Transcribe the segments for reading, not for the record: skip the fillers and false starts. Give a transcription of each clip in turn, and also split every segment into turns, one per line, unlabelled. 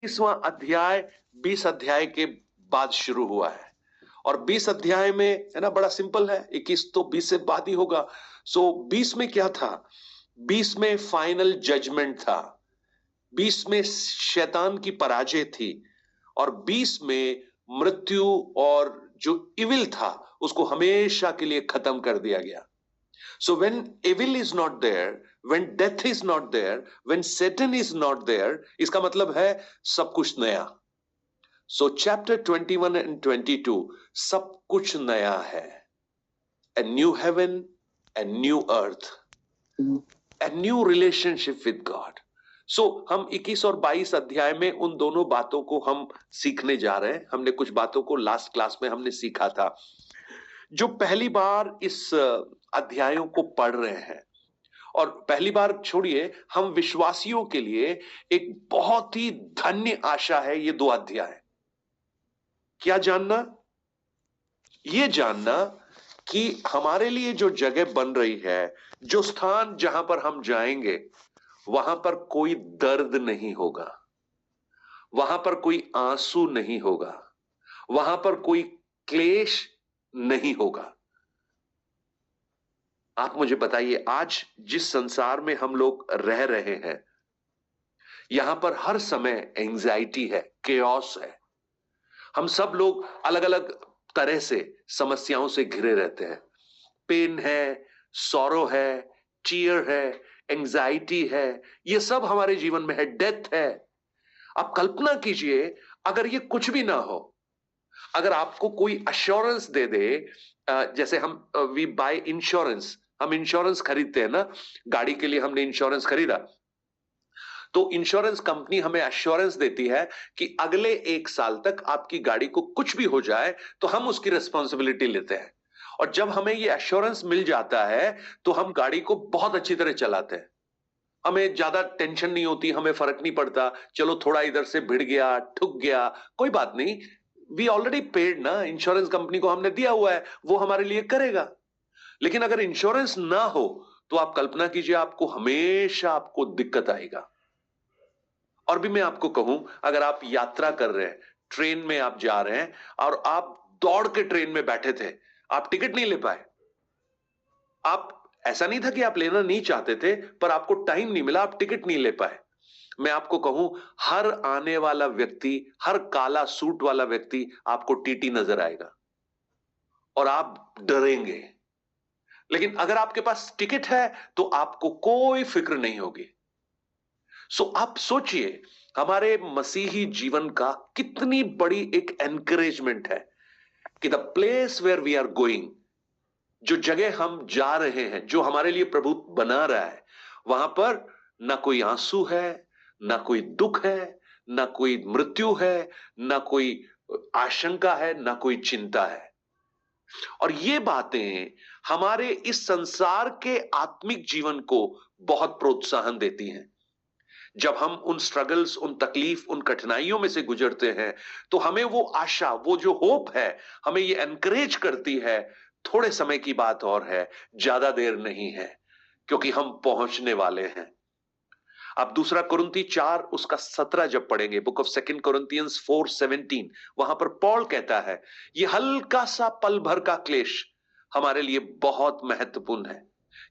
21वां अध्याय 20 अध्याय के बाद शुरू हुआ है। और 20 अध्याय में है ना, बड़ा सिंपल है, 21 तो 20 से बाद ही होगा। सो 20 में क्या था? 20 में फाइनल जजमेंट था, 20 में शैतान की पराजय थी, और 20 में मृत्यु और जो इविल था उसको हमेशा के लिए खत्म कर दिया गया। So when evil is not there, when death is not there, when Satan is not there, इसका मतलब है सब कुछ नया। So chapter 21 and 22 सब कुछ नया है। A new heaven, a new earth, a new relationship with God. So हम 21 और 22 अध्याय में उन दोनों बातों को हम सीखने जा रहे हैं। हमने कुछ बातों को लास्ट क्लास में हमने सीखा था। जो पहली बार इस अध्यायों को पढ़ रहे हैं, और पहली बार छोड़िए, हम विश्वासियों के लिए एक बहुत ही धन्य आशा है ये दो अध्याय। क्या जानना? ये जानना कि हमारे लिए जो जगह बन रही है, जो स्थान जहां पर हम जाएंगे, वहां पर कोई दर्द नहीं होगा, वहां पर कोई आंसू नहीं होगा, वहां पर कोई क्लेश नहीं होगा। आप मुझे बताइए, आज जिस संसार में हम लोग रह रहे हैं, यहां पर हर समय एंजाइटी है, केओस है। हम सब लोग अलग अलग तरह से समस्याओं से घिरे रहते हैं। पेन है, सॉरो है, टीयर है, एंजाइटी है, ये सब हमारे जीवन में है। डेथ है। आप कल्पना कीजिए, अगर ये कुछ भी ना हो, अगर आपको कोई अश्योरेंस दे दे, जैसे हम वी बाय इंश्योरेंस, हम इंश्योरेंस खरीदते हैं ना, गाड़ी के लिए हमने इंश्योरेंस खरीदा, तो इंश्योरेंस कंपनी हमें एश्योरेंस देती है कि अगले 1 साल तक आपकी गाड़ी को कुछ भी हो जाए तो हम उसकी रिस्पॉन्सिबिलिटी लेते हैं। और जब हमें ये एश्योरेंस मिल जाता है तो हम गाड़ी को बहुत अच्छी तरह चलाते हैं। हमें ज्यादा टेंशन नहीं होती, हमें फर्क नहीं पड़ता, चलो थोड़ा इधर से भिड़ गया, ठुक गया, कोई बात नहीं, वी ऑलरेडी पेड ना, इंश्योरेंस कंपनी को हमने दिया हुआ है, वो हमारे लिए करेगा। लेकिन अगर इंश्योरेंस ना हो तो आप कल्पना कीजिए, आपको हमेशा आपको दिक्कत आएगा। और भी मैं आपको कहूं, अगर आप यात्रा कर रहे हैं, ट्रेन में आप जा रहे हैं और आप दौड़ के ट्रेन में बैठे थे, आप टिकट नहीं ले पाए, आप, ऐसा नहीं था कि आप लेना नहीं चाहते थे, पर आपको टाइम नहीं मिला, आप टिकट नहीं ले पाए। मैं आपको कहूं, हर आने वाला व्यक्ति, हर काला सूट वाला व्यक्ति आपको टीटी नजर आएगा और आप डरेंगे। लेकिन अगर आपके पास टिकट है तो आपको कोई फिक्र नहीं होगी। सो आप सोचिए, हमारे मसीही जीवन का कितनी बड़ी एक एनकरेजमेंट है कि the place where we are going, जो जगह हम जा रहे हैं, जो हमारे लिए प्रभु बना रहा है, वहां पर ना कोई आंसू है, ना कोई दुख है, ना कोई मृत्यु है, ना कोई आशंका है, ना कोई चिंता है। और ये बातें हमारे इस संसार के आत्मिक जीवन को बहुत प्रोत्साहन देती हैं। जब हम उन स्ट्रगल्स, उन तकलीफ, उन कठिनाइयों में से गुजरते हैं तो हमें वो आशा, वो जो होप है, हमें ये एनकरेज करती है, थोड़े समय की बात और है, ज्यादा देर नहीं है, क्योंकि हम पहुंचने वाले हैं। आप दूसरा कुरिन्ती 4 उसका 17 जब पढ़ेंगे, बुक ऑफ सेकंड कोरिंथियंस 4:17, वहां पर पौल कहता है, ये हल्का सा पल भर का क्लेश हमारे लिए बहुत महत्वपूर्ण है,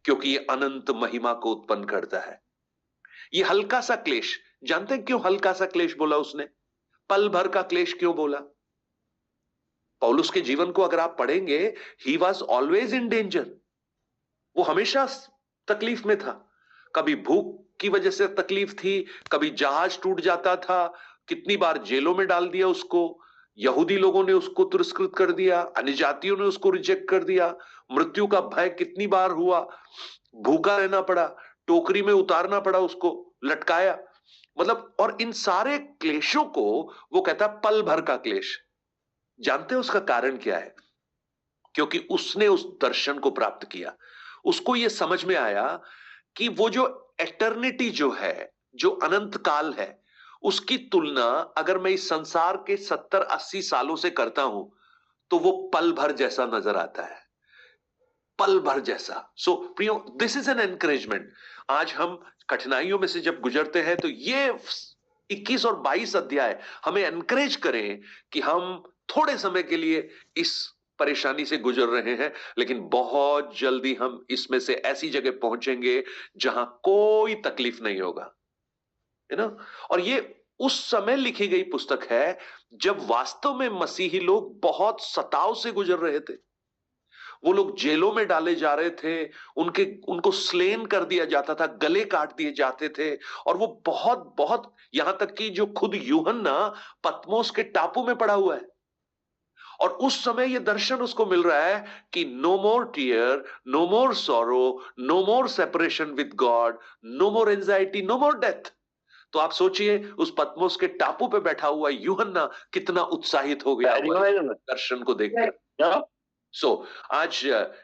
क्योंकि ये अनंत महिमा को उत्पन्न करता है। ये हल्का सा क्लेश, जानते हैं क्यों हल्का सा क्लेश बोला उसने? पल भर का क्लेश क्यों बोला? पौलुस के जीवन को अगर आप पढ़ेंगे, he was always in danger. वो हमेशा तकलीफ में था। कभी भूख की वजह से तकलीफ थी, कभी जहाज टूट जाता था, कितनी बार जेलों में डाल दिया उसको, यहूदी लोगों ने उसको तिरस्कृत कर दिया, अन्य जातियों ने उसको रिजेक्ट कर दिया, मृत्यु का भय कितनी बार हुआ, भूखा रहना पड़ा, टोकरी में उतारना पड़ा उसको, लटकाया, मतलब, और इन सारे क्लेशों को वो कहता पल भर का क्लेश। जानते हैं उसका कारण क्या है? क्योंकि उसने उस दर्शन को प्राप्त किया, उसको ये समझ में आया कि वो जो एटर्निटी जो है, जो अनंत काल है, उसकी तुलना अगर मैं इस संसार के 70-80 सालों से करता हूं तो वो पल भर जैसा नजर आता है, पल भर जैसा। सो प्रियो, दिस इज एन एनकरेजमेंट। आज हम कठिनाइयों में से जब गुजरते हैं तो ये 21 और 22 अध्याय हमें एनकरेज करें कि हम थोड़े समय के लिए इस परेशानी से गुजर रहे हैं, लेकिन बहुत जल्दी हम इसमें से ऐसी जगह पहुंचेंगे जहां कोई तकलीफ नहीं होगा, है ना। और ये उस समय लिखी गई पुस्तक है जब वास्तव में मसीही लोग बहुत सताव से गुजर रहे थे। वो लोग जेलों में डाले जा रहे थे, उनको स्लेन कर दिया जाता था, गले काट दिए जाते थे, और वो बहुत बहुत, यहां तक कि जो खुद यूहन्ना पतमोस के टापू में पड़ा हुआ है, और उस समय ये दर्शन उसको मिल रहा है कि no more tear, no more sorrow, no more separation with God, no more anxiety, no more death. तो आप सोचिए उस पतमोस के टापू पे बैठा हुआ यूहन्ना कितना उत्साहित हो गया दर्शन को देखकर। आज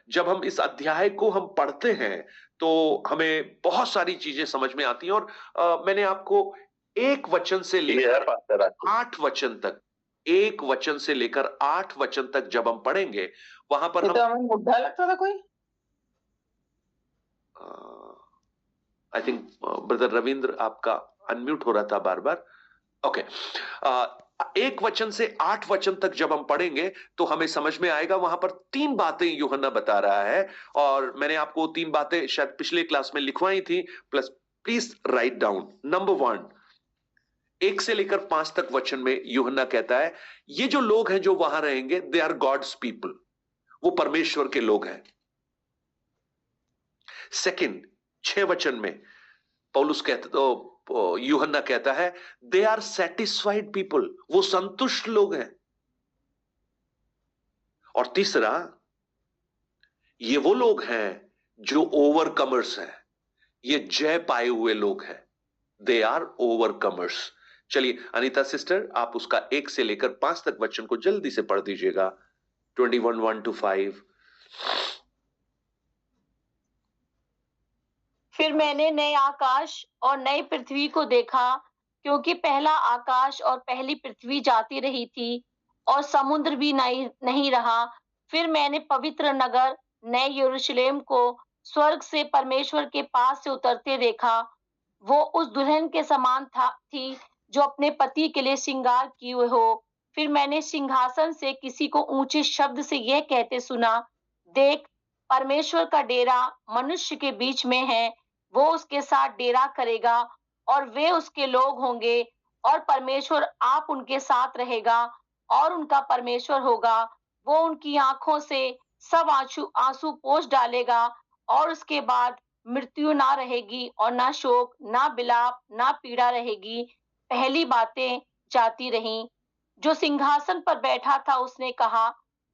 जब हम इस अध्याय को हम पढ़ते हैं तो हमें बहुत सारी चीजें समझ में आती हैं, और मैंने आपको 1 वचन से लेकर 8 वचन तक, 1 वचन से लेकर 8 वचन तक जब हम पढ़ेंगे वहां पर हम
बुढ़ा लगता था कोई।
आई थिंक ब्रदर रविंद्र आपका अनम्यूट हो रहा था बार बार। ओके, 1 वचन से 8 वचन तक जब हम पढ़ेंगे तो हमें समझ में आएगा, वहां पर 3 बातें यूहन्ना बता रहा है, और मैंने आपको 3 बातें शायद पिछले क्लास में लिखवाई थी, plus please write down. Number 1, 1 से लेकर 5 तक वचन में यूहन्ना कहता है ये जो लोग हैं जो वहां रहेंगे, दे आर गॉड्स पीपल, वो परमेश्वर के लोग हैं। सेकंड, 6 वचन में पौलुस कहते तो यूहन्ना कहता है दे आर सेटिस्फाइड पीपल, वो संतुष्ट लोग हैं। और तीसरा, ये वो लोग हैं जो ओवरकमर्स हैं, ये जय पाए हुए लोग हैं, दे आर ओवरकमर्स। चलिए अनीता सिस्टर, आप उसका 1 से लेकर 5 तक वचन को जल्दी से पढ़ दीजिएगा। 21, 1 to 5।
फिर मैंने नए आकाश और नई पृथ्वी को देखा, क्योंकि पहला आकाश और पहली पृथ्वी जाती रही थी और समुद्र भी नहीं रहा। फिर मैंने पवित्र नगर नए यरूशलेम को स्वर्ग से परमेश्वर के पास से उतरते देखा। वो उस दुल्हन के समान थी जो अपने पति के लिए श्रृंगार किए हुए हो। फिर मैंने सिंहासन से किसी को ऊंचे शब्द से यह कहते सुना, देख, परमेश्वर का डेरा मनुष्य के बीच में है। वो उसके साथ डेरा करेगा और वे उसके लोग होंगे, और परमेश्वर आप उनके साथ रहेगा और उनका परमेश्वर होगा। वो उनकी आंखों से सब आंसू पोंछ डालेगा, और उसके बाद मृत्यु ना रहेगी, और ना शोक, ना विलाप, ना पीड़ा रहेगी। पहली बातें जाती रहीं। जो सिंहासन पर बैठा था उसने कहा,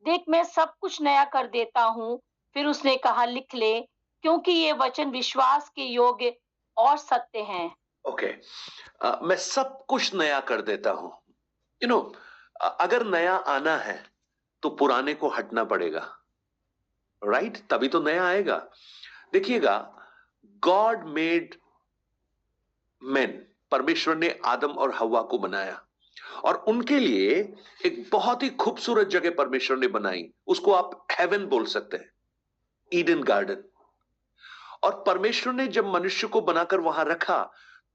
देख, मैं सब कुछ नया कर देता हूँ। फिर उसने कहा, लिख ले, क्योंकि ये वचन विश्वास के योग्य और सत्य हैं।
ओके, मैं सब कुछ नया कर देता हूं। यू नो, अगर नया आना है तो पुराने को हटना पड़ेगा, राइट? तभी तो नया आएगा। देखिएगा, गॉड मेड मैन, परमेश्वर ने आदम और हवा को बनाया, और उनके लिए एक बहुत ही खूबसूरत जगह परमेश्वर ने बनाई। उसको आप हेवन बोल सकते हैं, ईडन गार्डन। और परमेश्वर ने जब मनुष्य को बनाकर वहां रखा,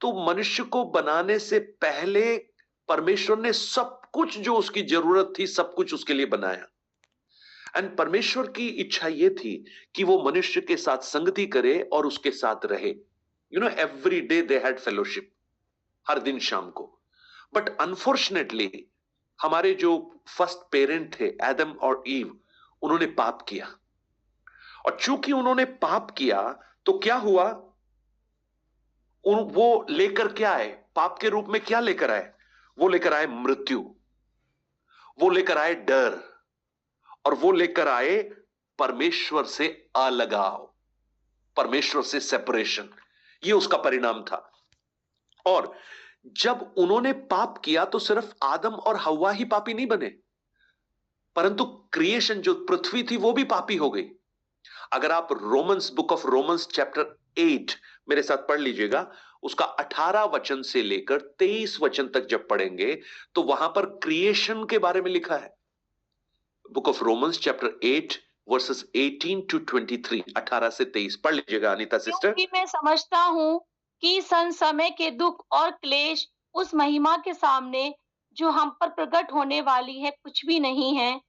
तो मनुष्य को बनाने से पहले परमेश्वर ने सब कुछ जो उसकी जरूरत थी, सब कुछ उसके लिए बनाया। एंड परमेश्वर की इच्छा यह थी कि वो मनुष्य के साथ संगति करे और उसके साथ रहे। You know, every day they had fellowship, हर दिन शाम को। बट अनफॉर्चुनेटली हमारे जो फर्स्ट पेरेंट थे, आदम और ईव, उन्होंने पाप किया, और चूंकि उन्होंने पाप किया तो क्या हुआ, वो लेकर क्या आए, पाप के रूप में क्या लेकर आए? वो लेकर आए मृत्यु, वो लेकर आए डर, और वो लेकर आए परमेश्वर से अलगाव, परमेश्वर से सेपरेशन। ये उसका परिणाम था। और जब उन्होंने पाप किया तो सिर्फ आदम और हव्वा ही पापी नहीं बने, परंतु क्रिएशन जो पृथ्वी थी वो भी पापी हो गई। अगर आप Romans, book of Romans chapter 8 मेरे साथ पढ़ लीजिएगा, उसका 18 वचन से लेकर 23 वचन तक जब पढ़ेंगे तो वहां पर क्रिएशन के बारे में लिखा है। Book of Romans chapter 8 versus 18 to 23, 18 से 23 पढ़ लीजिएगा अनीता सिस्टर।
क्योंकि मैं समझता हूँ कि सन समय के दुख और क्लेश उस महिमा के सामने जो हम पर प्रकट होने वाली है कुछ भी नहीं है,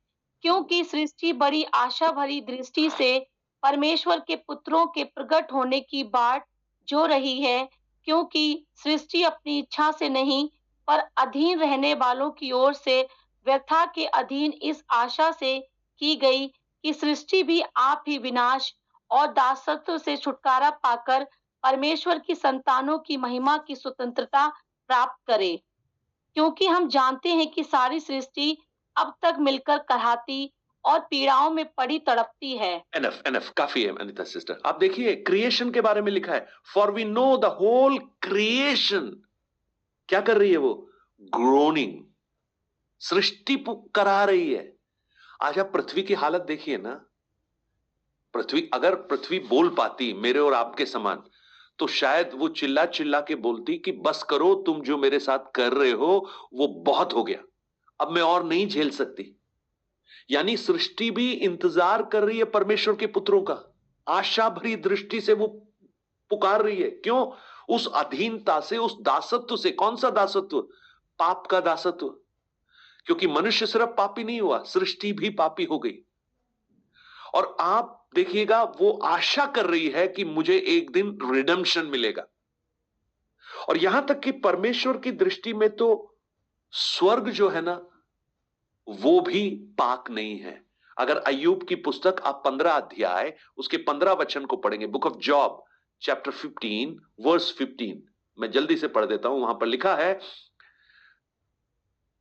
क्योंकि सृष्टि बड़ी आशा भरी दृष्टि से परमेश्वर के पुत्रों के प्रकट होने की बाट जो रही है, क्योंकि सृष्टि अपनी इच्छा से नहीं, पर अधीन रहने वालों की ओर से व्यथा के अधीन इस आशा से की गई कि सृष्टि भी आप ही विनाश और दासत्व से छुटकारा पाकर परमेश्वर की संतानों की महिमा की स्वतंत्रता प्राप्त करे। क्योंकि हम जानते हैं कि सारी सृष्टि अब तक मिलकर कराहती और पीड़ाओं में पड़ी तड़पती है।
एनफ एनफ काफी है अनिता सिस्टर। आप देखिए क्रिएशन के बारे में लिखा है, for we know the whole creation क्या कर रही है, वो ग्रोनिंग, सृष्टि करा रही है। आज आप पृथ्वी की हालत देखिए ना, पृथ्वी, अगर पृथ्वी बोल पाती मेरे और आपके समान, तो शायद वो चिल्ला चिल्ला के बोलती कि बस करो, तुम जो मेरे साथ कर रहे हो वो बहुत हो गया, अब मैं और नहीं झेल सकती। यानी सृष्टि भी इंतजार कर रही है परमेश्वर के पुत्रों का, आशा भरी दृष्टि से वो पुकार रही है। क्यों? उस अधीनता से, उस दासत्व से। कौन सा दासत्व? पाप का दासत्व। क्योंकि मनुष्य सिर्फ पापी नहीं हुआ, सृष्टि भी पापी हो गई। और आप देखिएगा वो आशा कर रही है कि मुझे एक दिन रिडेम्पशन मिलेगा। और यहां तक कि परमेश्वर की दृष्टि में तो स्वर्ग जो है ना वो भी पाक नहीं है। अगर अय्यूब की पुस्तक आप 15 अध्याय उसके 15 वचन को पढ़ेंगे, book of Job chapter 15 verse 15, मैं जल्दी से पढ़ देता हूं। वहां पर लिखा है,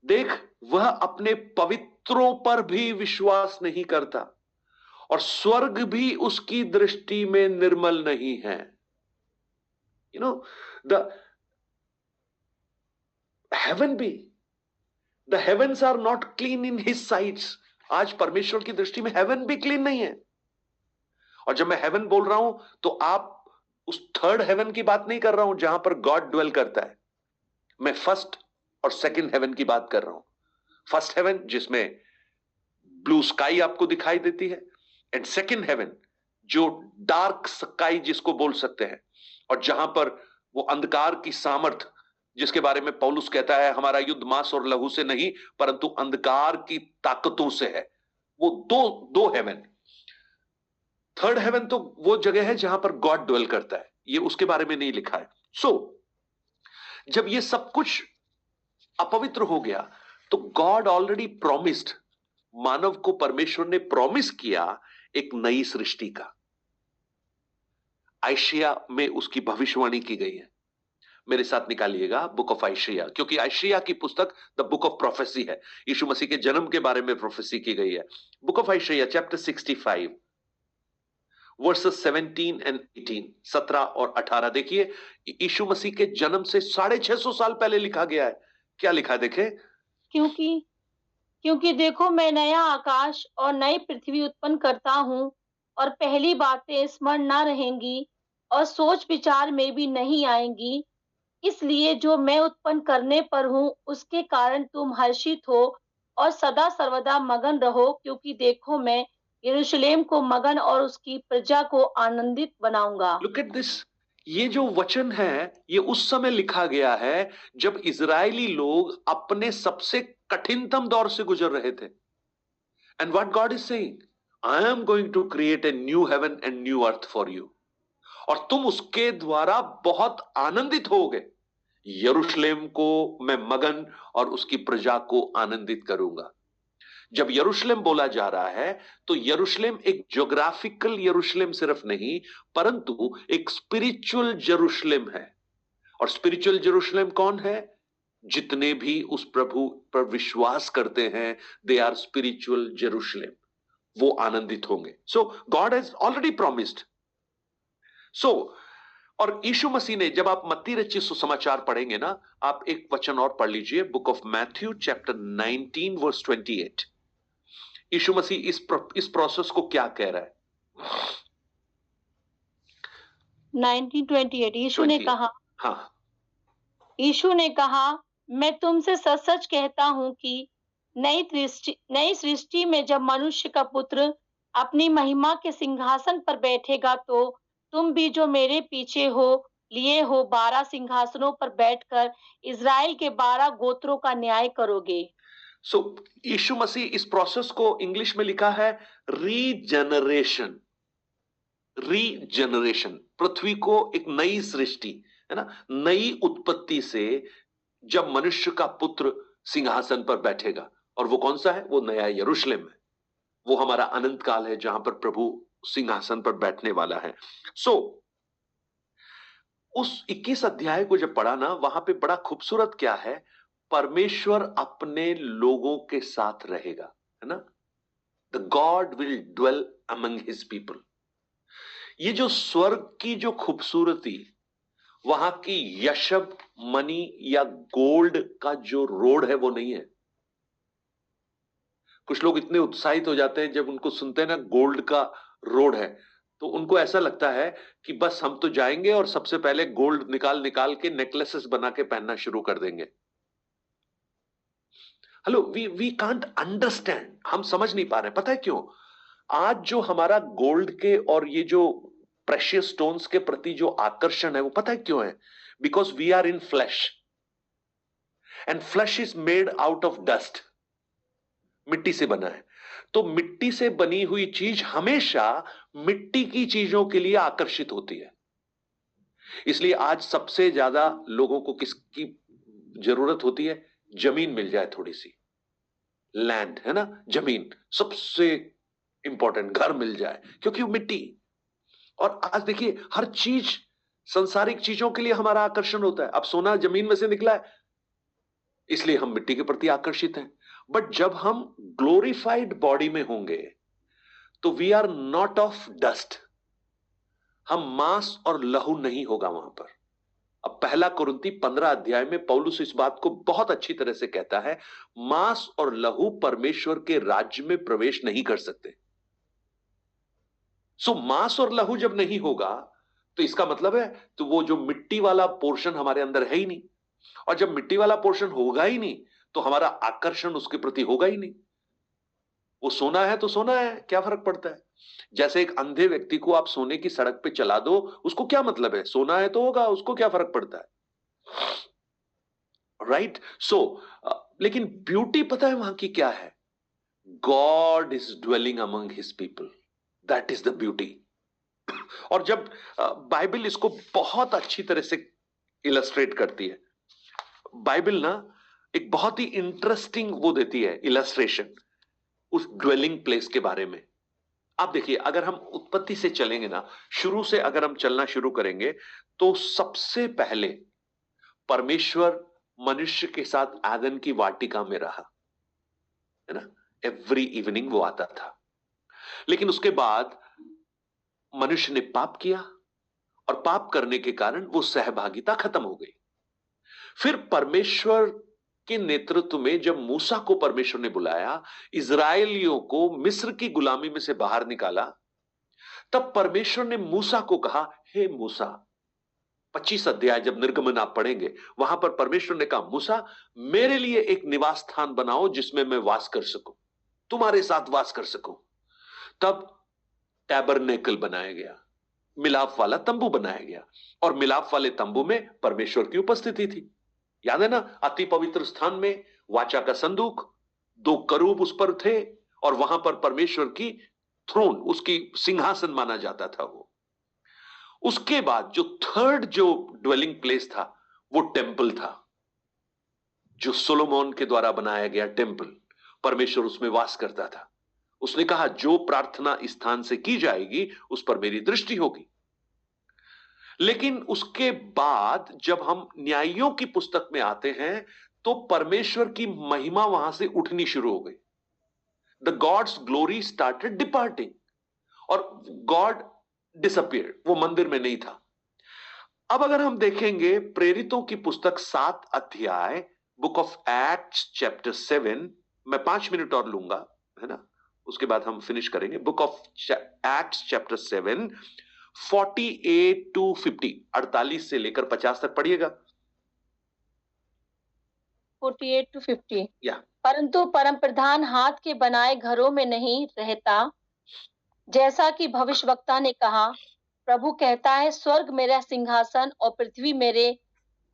देख वह अपने पवित्रों पर भी विश्वास नहीं करता और स्वर्ग भी उसकी दृष्टि में निर्मल नहीं है। यू नो द हेवन भी, the heavens are not clean in his sights. आज परमेश्वर की दृष्टि में हेवन भी क्लीन नहीं है। और जब मैं हेवन बोल रहा हूं तो आप उस थर्ड हेवन की बात नहीं कर रहा हूं जहां पर गॉड ड्वेल करता है। मैं फर्स्ट और सेकंड हेवन की बात कर रहा हूं। फर्स्ट हेवन जिसमें ब्लू स्काई आपको दिखाई देती है, एंड सेकंड हेवन जो डार्क स्काई जिसको बोल सकते हैं, और जहां पर वो अंधकार की सामर्थ जिसके बारे में पौलुस कहता है हमारा युद्ध मांस और लहू से नहीं परंतु अंधकार की ताकतों से है। वो दो दो हेवन। थर्ड हेवन तो वो जगह है जहां पर गॉड ड्वेल करता है, ये उसके बारे में नहीं लिखा है। जब ये सब कुछ अपवित्र हो गया तो गॉड ऑलरेडी प्रॉमिस्ड, मानव को परमेश्वर ने प्रॉमिस किया एक नई सृष्टि का। आयशिया में उसकी भविष्यवाणी की गई है। मेरे साथ निकालिएगा बुक ऑफ आयशिया, क्योंकि आयशिया की पुस्तक द बुक ऑफ प्रोफेसी है। यीशु मसीह के जन्म के बारे में प्रोफेसी की गई है। Book of Isaiah chapter 65 verses 17 and 18, 17 और 18 देखिए। यीशु मसीह के जन्म से 650 साल पहले लिखा गया है। क्या लिखा है देखें।
क्योंकि देखो मैं नया आकाश और नई पृथ्वी उत्पन्न करता हूँ, और पहली बातें स्मरण न रहेंगी और सोच विचार में भी नहीं आएंगी। इसलिए जो मैं उत्पन्न करने पर हूँ उसके कारण तुम हर्षित हो और सदा सर्वदा मगन रहो, क्योंकि देखो मैं यरूशलेम को मगन और उसकी प्रजा को आनंदित बनाऊंगा।
Look at this. ये जो वचन है ये उस समय लिखा गया है जब इजरायली लोग अपने सबसे कठिनतम दौर से गुजर रहे थे। And what God is saying, I am going to create a new heaven and new earth for you, और तुम उसके द्वारा बहुत आनंदित होगे। यरूशलेम को मैं मगन और उसकी प्रजा को आनंदित करूंगा। जब यरूशलेम बोला जा रहा है तो यरूशलेम एक ज्योग्राफिकल यरूशलेम सिर्फ नहीं परंतु एक स्पिरिचुअल यरूशलेम है। और स्पिरिचुअल यरूशलेम कौन है? जितने भी उस प्रभु पर विश्वास करते हैं, दे आर स्पिरिचुअल यरूशलेम, वो आनंदित होंगे। सो गॉड हैज ऑलरेडी प्रॉमिस्ड। और यीशु मसीह ने, जब आप मत्ती रचित सुसमाचार पढ़ेंगे ना, आप एक वचन और पढ़ लीजिए, book of Matthew chapter 19 verse 28। Yeshu मसीह इस प्रोसेस को क्या कह रहा है?
1928 यीशु ने
28
कहा,
हाँ,
यीशु ने कहा, मैं तुमसे सच सच कहता हूँ कि नई सृष्टि में जब मनुष्य का पुत्र अपनी महिमा के सिंहासन पर बैठेगा तो तुम भी जो मेरे पीछे हो लिए हो 12 सिंहासनों पर बैठकर इज़राइल के 12 गोत्रों का न्याय करोगे।
सो यीशु मसीह इस प्रोसेस को इंग्लिश में लिखा है रीजनरेशन। रीजनरेशन, पृथ्वी को एक नई सृष्टि, है ना, नई उत्पत्ति से जब मनुष्य का पुत्र सिंहासन पर बैठेगा। और वो कौन सा है? वो नया यरूशलेम है। वो हमारा अनंत काल है जहां पर प्रभु सिंहासन पर बैठने वाला है। सो उस 21 अध्याय को जब पढ़ा ना, वहां पे बड़ा खूबसूरत क्या है, परमेश्वर अपने लोगों के साथ रहेगा, है ना। The God will dwell among his people. ये जो स्वर्ग की जो खूबसूरती, वहां की यशब, मनी या गोल्ड का जो रोड है वो नहीं है। कुछ लोग इतने उत्साहित हो जाते हैं जब उनको सुनते हैं ना गोल्ड का रोड है, तो उनको ऐसा लगता है कि बस हम तो जाएंगे और सबसे पहले गोल्ड निकाल निकाल के नेकलेसेस बना के पहनना शुरू कर देंगे। हेलो, वी कांट अंडरस्टैंड, हम समझ नहीं पा रहे। पता है क्यों? आज जो हमारा गोल्ड के और ये जो प्रेशियस स्टोन्स के प्रति जो आकर्षण है, वो पता है क्यों है? Because we are in flesh, and flesh is made out of dust. मिट्टी से बना है, तो मिट्टी से बनी हुई चीज हमेशा मिट्टी की चीजों के लिए आकर्षित होती है। इसलिए आज सबसे ज्यादा लोगों को किसकी जरूरत होती है? जमीन मिल जाए थोड़ी सी, लैंड, है ना, जमीन सबसे इंपॉर्टेंट, घर मिल जाए, क्योंकि वो मिट्टी। और आज देखिए हर चीज, संसारिक चीजों के लिए हमारा आकर्षण होता है। अब सोना जमीन में से निकला है, इसलिए हम मिट्टी के प्रति आकर्षित हैं। बट जब हम ग्लोरीफाइड बॉडी में होंगे तो we are not of dust. हम मांस और लहू नहीं होगा वहां पर। अब पहला कुरिन्ती 15 अध्याय में पौलुस इस बात को बहुत अच्छी तरह से कहता है, मांस और लहू परमेश्वर के राज्य में प्रवेश नहीं कर सकते। सो मांस और लहू जब नहीं होगा तो इसका मतलब है तो वो जो मिट्टी वाला पोर्शन हमारे अंदर है ही नहीं। और जब मिट्टी वाला पोर्शन होगा ही नहीं तो हमारा आकर्षण उसके प्रति होगा ही नहीं। वो सोना है तो सोना है, क्या फर्क पड़ता है? जैसे एक अंधे व्यक्ति को आप सोने की सड़क पे चला दो, उसको क्या मतलब है? सोना है तो होगा, उसको क्या फर्क पड़ता है? राइट। सो लेकिन ब्यूटी पता है वहां की क्या है? God is dwelling among his people, that is the beauty. और जब बाइबल इसको बहुत अच्छी तरह से इलस्ट्रेट करती है, बाइबल ना एक बहुत ही इंटरेस्टिंग वो देती है इलस्ट्रेशन उस ड्वेलिंग प्लेस के बारे में। आप देखिए, अगर हम उत्पत्ति से चलेंगे ना, शुरू से अगर हम चलना शुरू करेंगे, तो सबसे पहले परमेश्वर मनुष्य के साथ आदन की वाटिका में रहा, है ना। एवरी इवनिंग वो आता था। लेकिन उसके बाद मनुष्य ने पाप किया, और पाप करने के कारण वो सहभागिता खत्म हो गई। फिर परमेश्वर के नेतृत्व में जब मूसा को परमेश्वर ने बुलाया, इजराइलियों को मिस्र की गुलामी में से बाहर निकाला, तब परमेश्वर ने मूसा को कहा, हे मूसा, 25 अध्याय जब निर्गमन आप पढ़ेंगे, वहां पर परमेश्वर ने कहा, मूसा मेरे लिए एक निवास स्थान बनाओ जिसमें मैं वास कर सकूं, तुम्हारे साथ वास कर सकूं। तब टैबरनेकल बनाया गया, मिलाप वाला तंबू बनाया गया, और मिलाप वाले तंबू में परमेश्वर की उपस्थिति थी। याद है ना, अति पवित्र स्थान में वाचा का संदूक, 2 करूब उस पर थे, और वहां पर परमेश्वर की थ्रोन, उसकी सिंहासन माना जाता था वो। उसके बाद जो थर्ड जो ड्वेलिंग प्लेस था वो टेंपल था, जो सोलोमोन के द्वारा बनाया गया टेंपल। परमेश्वर उसमें वास करता था। उसने कहा, जो प्रार्थना इस स्थान से की जाएगी उस पर मेरी दृष्टि होगी। लेकिन उसके बाद जब हम न्यायियों की पुस्तक में आते हैं तो परमेश्वर की महिमा वहां से उठनी शुरू हो गई। The gods glory started departing, और गॉड डिसअपियर्ड, वो मंदिर में नहीं था। अब अगर हम देखेंगे प्रेरितों की पुस्तक 7 अध्याय, बुक ऑफ एक्ट्स चैप्टर 7, मैं 5 मिनट और लूंगा, है ना, उसके बाद हम फिनिश करेंगे। Book of acts chapter 7 48 to 50, 48 से लेकर 50 तक पढ़िएगा।
48 to 50।
या
परंतु परम प्रधान हाथ के बनाए घरों में नहीं रहता, जैसा कि भविष्यवक्ता ने कहा, प्रभु कहता है, स्वर्ग मेरा सिंहासन और पृथ्वी मेरे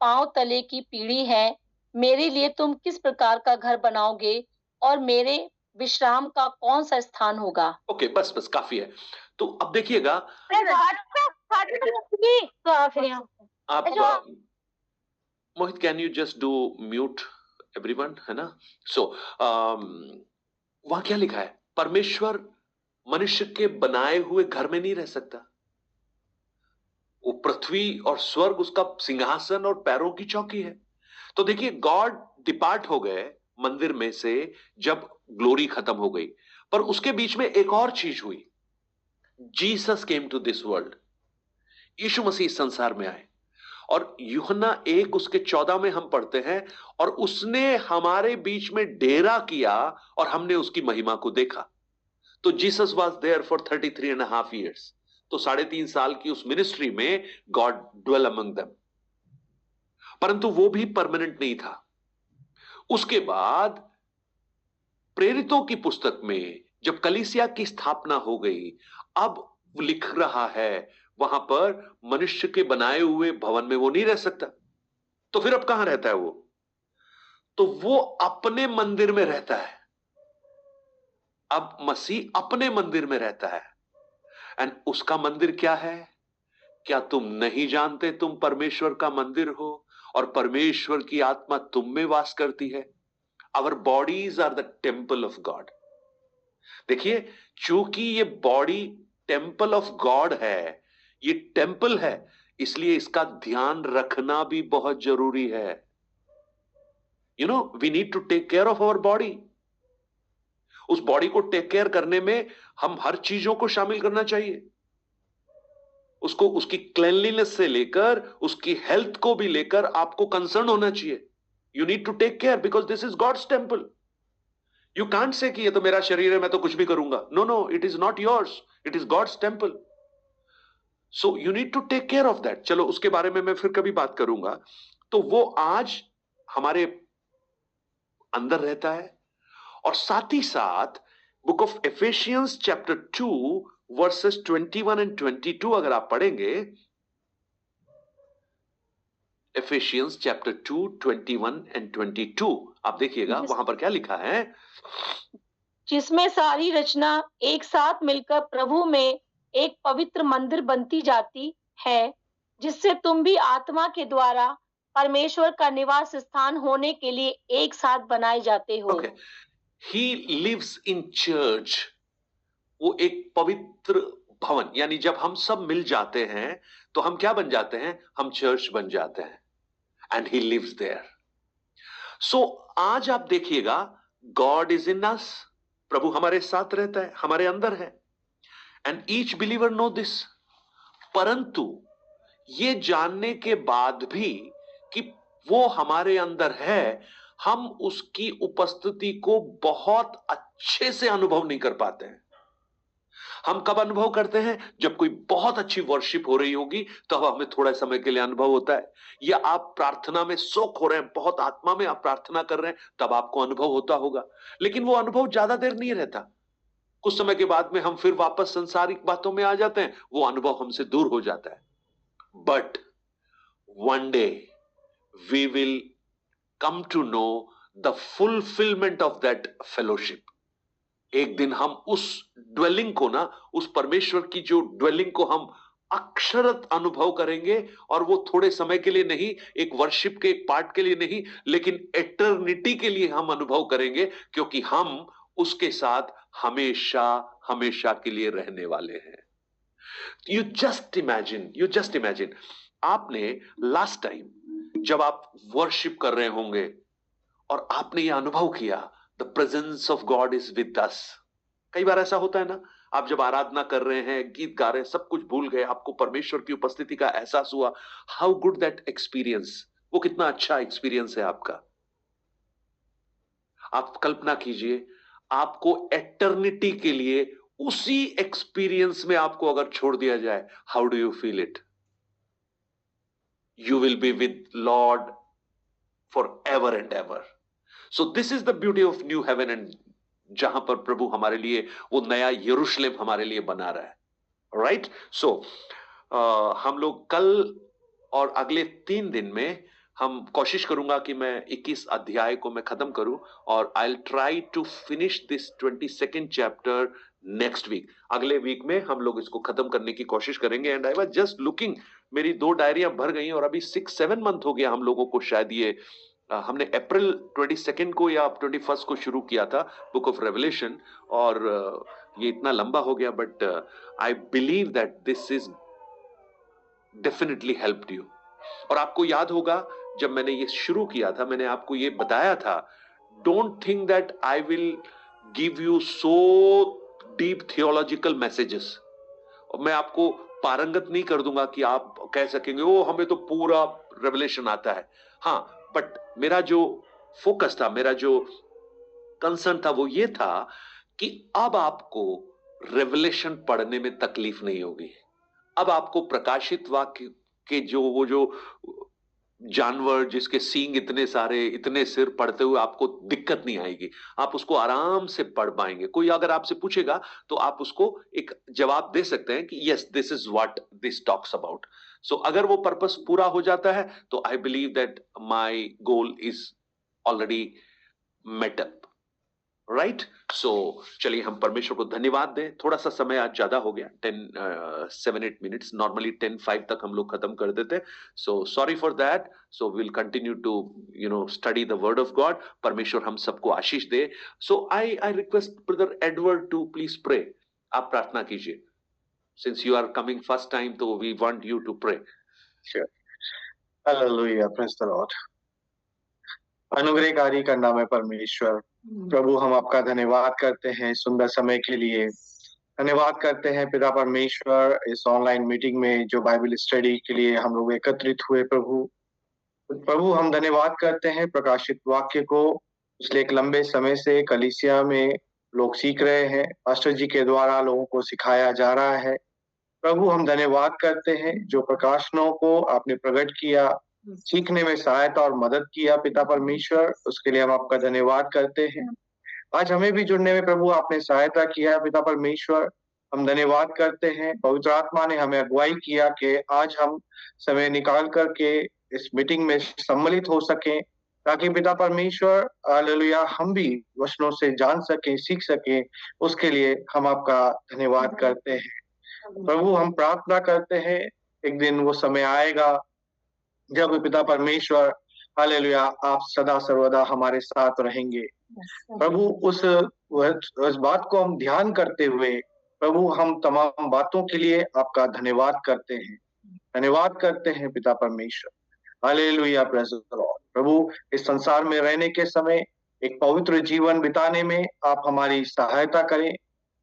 पांव तले की पीढ़ी है। मेरे लिए तुम किस प्रकार का घर बनाओगे और मेरे विश्राम का कौन सा स्थान होगा?
ओके, बस बस काफी है। तो अब देखिएगा, आप Mohit, can you just do mute everyone, है ना? सो वहां क्या लिखा है? परमेश्वर मनुष्य के बनाए हुए घर में नहीं रह सकता। वो पृथ्वी और स्वर्ग उसका सिंहासन और पैरों की चौकी है। तो देखिए, गॉड डिपार्ट हो गए मंदिर में से जब ग्लोरी खत्म हो गई, पर उसके बीच में एक और चीज हुई। Jesus came to this world. यीशु मसीह इस संसार में आए, और यूहन्ना 1 उसके 14 में हम पढ़ते हैं, और उसने हमारे बीच में डेरा किया और हमने उसकी महिमा को देखा। तो Jesus was there for 33.5 years। तो 3.5 साल की उस मिनिस्ट्री में गॉड ड्वेल अमंग देम, परंतु वो भी परमानेंट नहीं था। उसके बाद प्रेरितों की पुस्तक में जब कलीसिया की स्थापना हो गई, अब लिख रहा है वहां पर मनुष्य के बनाए हुए भवन में वो नहीं रह सकता। तो फिर अब कहां रहता है वो? तो वो अपने मंदिर में रहता है। अब मसीह अपने मंदिर में रहता है। एंड उसका मंदिर क्या है? क्या तुम नहीं जानते तुम परमेश्वर का मंदिर हो और परमेश्वर की आत्मा तुम में वास करती है? Our bodies are the temple of God. देखिए, चूंकि ये बॉडी टेम्पल ऑफ गॉड है, ये टेम्पल है, इसलिए इसका ध्यान रखना भी बहुत जरूरी है। You know, we need to take care of our body. उस बॉडी को टेक केयर करने में हम हर चीजों को शामिल करना चाहिए। उसको, उसकी क्लेanलीनेस से लेकर उसकी हेल्थ को भी लेकर आपको कंसर्न होना चाहिए। You need to take care because this is God's temple. You can't say कि ये तो मेरा शरीर है, मैं तो कुछ भी करूंगा। No no, it is not yours, it is God's temple. So you need to take care of that. चलो, उसके बारे में मैं फिर कभी बात करूंगा। तो वो आज हमारे अंदर रहता है। और साथ ही साथ book of Ephesians chapter 2 verses 21 and 22 अगर आप पढ़ेंगे, एफेसियंस चैप्टर 2 21 एंड 22, आप देखिएगा वहां पर क्या लिखा है।
जिसमें सारी रचना एक साथ मिलकर प्रभु में एक पवित्र मंदिर बनती जाती है, जिससे तुम भी आत्मा के द्वारा परमेश्वर का निवास स्थान होने के लिए एक साथ बनाए जाते हो।
Okay, he lives in church. वो एक पवित्र भवन, यानी जब हम सब मिल जाते हैं तो हम क्या बन जाते हैं? हम चर्च बन जाते हैं। And he lives there. So आज आप देखिएगा, गॉड इज इन अस। प्रभु हमारे साथ रहता है, हमारे अंदर है। And each believer know this. परंतु ये जानने के बाद भी कि वो हमारे अंदर है, हम उसकी उपस्थिति को बहुत अच्छे से अनुभव नहीं कर पाते हैं। हम कब अनुभव करते हैं? जब कोई बहुत अच्छी वर्शिप हो रही होगी, तो हमें थोड़ा समय के लिए अनुभव होता है। या आप प्रार्थना में सोख हो रहे हैं, बहुत आत्मा में आप प्रार्थना कर रहे हैं, तब आपको अनुभव होता होगा। लेकिन वो अनुभव ज्यादा देर नहीं रहता। कुछ समय के बाद में हम फिर वापस संसारिक बातों में आ जाते हैं, वो अनुभव हमसे दूर हो जाता है। But one day we will come to know the fulfillment of that fellowship। एक दिन हम उस ड्वेलिंग को ना, उस परमेश्वर की जो ड्वेलिंग को हम अक्षरत अनुभव करेंगे। और वो थोड़े समय के लिए नहीं, एक वर्शिप के एक पार्ट के लिए नहीं, लेकिन एटर्निटी के लिए हम अनुभव करेंगे, क्योंकि हम उसके साथ हमेशा हमेशा के लिए रहने वाले हैं। यू जस्ट इमेजिन, आपने लास्ट टाइम जब आप वर्शिप कर रहे होंगे और आपने यह अनुभव किया, the presence of God is with us. कई बार ऐसा होता है ना, आप जब आराधना कर रहे हैं, गीत गा रहे हैं, सब कुछ भूल गए, आपको परमेश्वर की उपस्थिति का एहसास हुआ। How good that experience! वो कितना अच्छा एक्सपीरियंस है आपका। आप कल्पना कीजिए, आपको एटर्निटी के लिए उसी एक्सपीरियंस में आपको अगर छोड़ दिया जाए, how do you feel it? You will be with Lord forever and ever. So this is the beauty of new heaven and जहां पर प्रभु हमारे लिए वो नया यरूशलेम हमारे लिए बना रहा है। राइट? सो हम लोग कल और अगले 3 दिन में हम कोशिश करूंगा कि मैं 21 अध्याय को मैं खत्म करूं, और I will try to finish this 22nd chapter next week. अगले वीक में हम लोग इसको खत्म करने की कोशिश करेंगे। And I was just looking, मेरी 2 डायरियां भर गई और अभी 6-7 मंथ हो गया हम लोगों को। शायद ये हमने अप्रैल 22nd को या 21st को शुरू किया था बुक ऑफ रेवलेशन, और ये इतना लंबा हो गया, but I believe that this is definitely helped you. और आपको याद होगा जब मैंने ये शुरू किया था, मैंने आपको ये बताया था, don't think that I will give you so deep theological messages, और मैं आपको पारंगत नहीं कर दूंगा कि आप कह सकेंगे ओ हमें तो पूरा रेवलेशन आता है। हाँ, बट मेरा जो फोकस था, मेरा जो कंसर्न था, वो ये था कि अब आपको रेवलेशन पढ़ने में तकलीफ नहीं होगी। अब आपको प्रकाशित वाक्य के जो जानवर जिसके सींग इतने सारे, इतने सिर, पढ़ते हुए आपको दिक्कत नहीं आएगी। आप उसको आराम से पढ़ पाएंगे। कोई अगर आपसे पूछेगा तो आप उसको एक जवाब दे सकते हैं कि yes this is what this talks about. So अगर वो पर्पस पूरा हो जाता है तो I believe that my goal is already met up, right. So चलिए हम परमेश्वर को धन्यवाद दें। थोड़ा सा समय आज ज्यादा हो गया, 7-8 मिनट्स, नॉर्मली 10-5 तक हम लोग खत्म कर देते। So sorry for that. So will continue to study the word of God. परमेश्वर हम सबको आशीष दे। So I request brother Edward to please pray. आप प्रार्थना कीजिए, since you are coming first time, तो we want you to pray.
Sure. Hallelujah. Praise the Lord. अनुग्रहकारी का नाम है परमेश्वर। प्रभु हम आपका धन्यवाद करते हैं सुंदर समय के लिए। धन्यवाद करते हैं पिता परमेश्वर, इस ऑनलाइन मीटिंग में जो बाइबल स्टडी के लिए हम लोग एकत्रित हुए। प्रभु हम धन्यवाद करते हैं प्रकाशित वाक्य को पिछले एक लंबे समय से कलीसिया में लोग सीख रहे हैं, पास्टर जी के द्वारा लोगों को सिखाया जा रहा है। प्रभु हम धन्यवाद करते हैं जो प्रकाशनों को आपने प्रकट किया, सीखने में सहायता और मदद किया पिता परमेश्वर, उसके लिए हम आपका धन्यवाद करते हैं। आज हमें भी जुड़ने में प्रभु आपने सहायता किया पिता परमेश्वर, हम धन्यवाद करते हैं। पवित्र आत्मा ने हमें अगुवाई किया कि आज हम समय निकाल करके इस मीटिंग में सम्मिलित हो सकें, ताकि पिता परमेश्वर हालेलुया हम भी वचनों से जान सकें, सीख सकें। उसके लिए हम आपका धन्यवाद करते हैं। प्रभु हम प्रार्थना करते हैं एक दिन वो समय आएगा जब पिता परमेश्वर हालेलुया आप सदा सर्वदा हमारे साथ रहेंगे। प्रभु उस बात को हम ध्यान करते हुए प्रभु हम तमाम बातों के लिए आपका धन्यवाद करते हैं। धन्यवाद करते हैं पिता परमेश्वर। Hallelujah praise the Lord. प्रभु इस संसार में रहने के समय एक पवित्र जीवन बिताने में आप हमारी सहायता करें,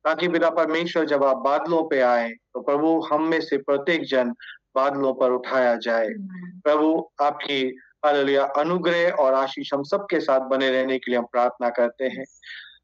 ताकि पिता परमेश्वर जब आप बादलों पे आए तो प्रभु हम में से प्रत्येक जन बादलों पर उठाया जाए। प्रभु आपकी हालेलुया अनुग्रह और आशीष हम सबके साथ बने रहने के लिए हम प्रार्थना करते हैं।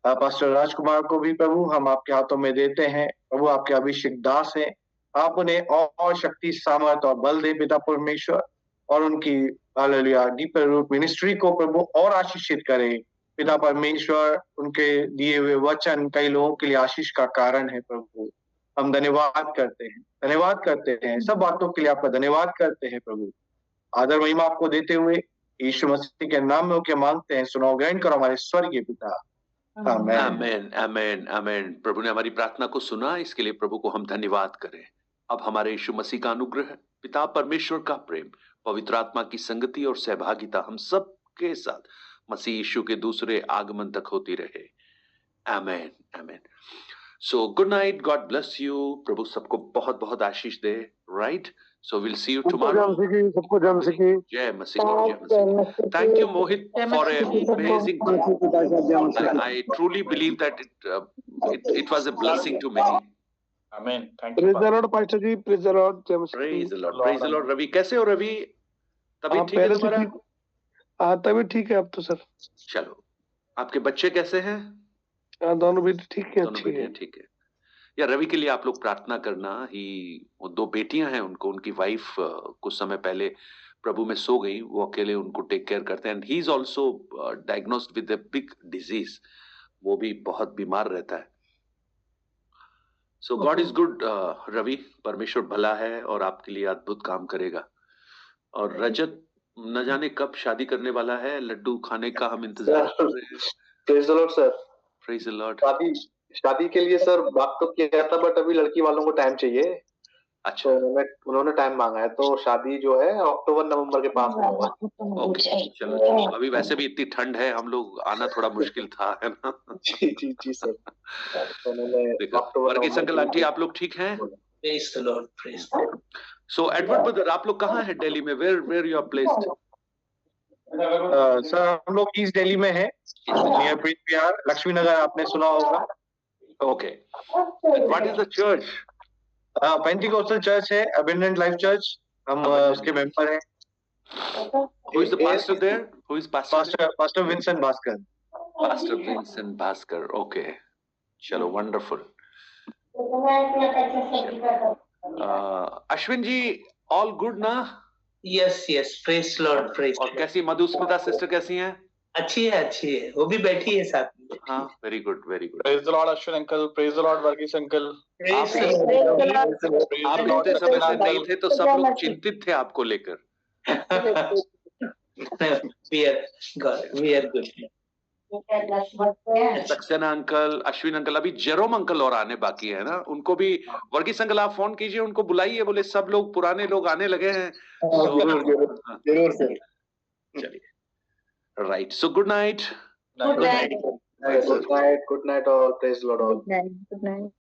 पास्टर राजकुमार को भी प्रभु हम आपके हाथों में देते हैं। प्रभु आपके अभिषेक दास हैं, आप उन्हें और शक्ति, सामर्थ और बल दे पिता परमेश्वर, और उनकी हालेलुया डीपर रूट मिनिस्ट्री को प्रभु और आशीषित करें पिता परमेश्वर। उनके दिए हुए वचन कई लोगों के लिए आशीष का कारण है। प्रभु हम धन्यवाद करते हैं, धन्यवाद करते हैं, सब बातों के लिए आपका धन्यवाद करते हैं। प्रभु आदर महिमा आपको देते हुए यीशु मसीह के नाम में होकर मांगते हैं, सुनो, ग्रहण करो हमारे स्वर्गीय पिता। आमीन
आमीन आमीन आमीन। प्रभु ने हमारी प्रार्थना को सुना, इसके लिए प्रभु को हम धन्यवाद करें। अब हमारे यीशु मसीह का अनुग्रह, पिता परमेश्वर का प्रेम, पवित्र आत्मा की संगति और सहभागिता हम सब के साथ मसीह यीशु के दूसरे आगमन तक होती रहे। आमीन आमीन। So good night, God bless you. प्रभु सबको बहुत बहुत आशीष दे, right. So we'll see you tomorrow.
सबको जम सके।
जय मसीह, जय मसीह। Thank you Mohit for an amazing talk. I truly believe that it was a blessing to many.
Amen. Thank you.
Praise the Lord, Pastor ji, praise the Lord, जय मसीह।
Praise the Lord, praise the Lord। Ravi कैसे हो रवि? तबीयत ठीक है तुम्हारा?
हाँ तबीयत ठीक है अब तो सर।
चलो, आपके बच्चे कैसे हैं?
दोनों भी ठीक है,
दोनों बेटियां ठीक है। या रवि के लिए आप लोग प्रार्थना करना। वो 2 बेटियां हैं, उनको, उनकी वाइफ कुछ समय पहले प्रभु में सो गई, वो अकेले उनको टेक केयर करते हैं। And he is also diagnosed with a big disease, वो भी बहुत बीमार रहता है। सो गॉड इज गुड रवि, परमेश्वर भला है और आपके लिए अद्भुत काम करेगा। और रजत न जाने कब शादी करने वाला है, लड्डू खाने का हम इंतजार कर रहे हैं।
Praise the Lord sir.
Praise the Lord.
शादी के लिए सर बात तो किया था, बट अभी लड़की वालों को टाइम चाहिए।
अच्छा,
तो उन्होंने टाइम मांगा है, तो शादी जो है अक्टूबर नवंबर के पास में होगा।
ओके, चलो चलो, अभी वैसे भी इतनी ठंड है, हम लोग आना थोड़ा मुश्किल था, है ना।
जी जी जी सर। तो उन्होंने
वर्गीस अंकल आंटी आप लोग ठीक हैं?
Praise the Lord, praise the Lord.
So Edward brother, आप लोग कहाँ हैं दिल्ली में? Where you are placed?
Sir हम लोग ईस्ट दिल्ली में है, नियर प्रिंस विहार, लक्ष्मी नगर, आपने सुना होगा।
Okay, what is the church?
Pentecostal church है, अबंडेंट लाइफ चर्च, हम उसके मेंबर हैं।
Who is the pastor there? Who is pastor?
Pastor Vincent Bhaskar.
Pastor Vincent Bhaskar. Okay, चलो wonderful. अश्विन जी, all good ना?
Yes yes, praise the Lord, praise.
और कैसी Madhusmita sister कैसी हैं?
अच्छी है, अच्छी है, वो भी बैठी है साथ में।
हाँ, very good, very good.
Praise the Lord Ashwin uncle, praise the Lord Varghese uncle.
आप इतने समय से नहीं थे तो सब लोग चिंतित थे आपको लेकर।
We are good.
Saxena uncle, Ashwin uncle, अभी जेरोम अंकल और आने बाकी है ना, उनको भी वर्गीस अंकल आप फोन कीजिए, उनको बुलाइए, बोले सब लोग पुराने लोग आने लगे हैं।
जरूर सर।
चलिए, right, so good night.
Good night, good night all, praise the Lord all.
Good night.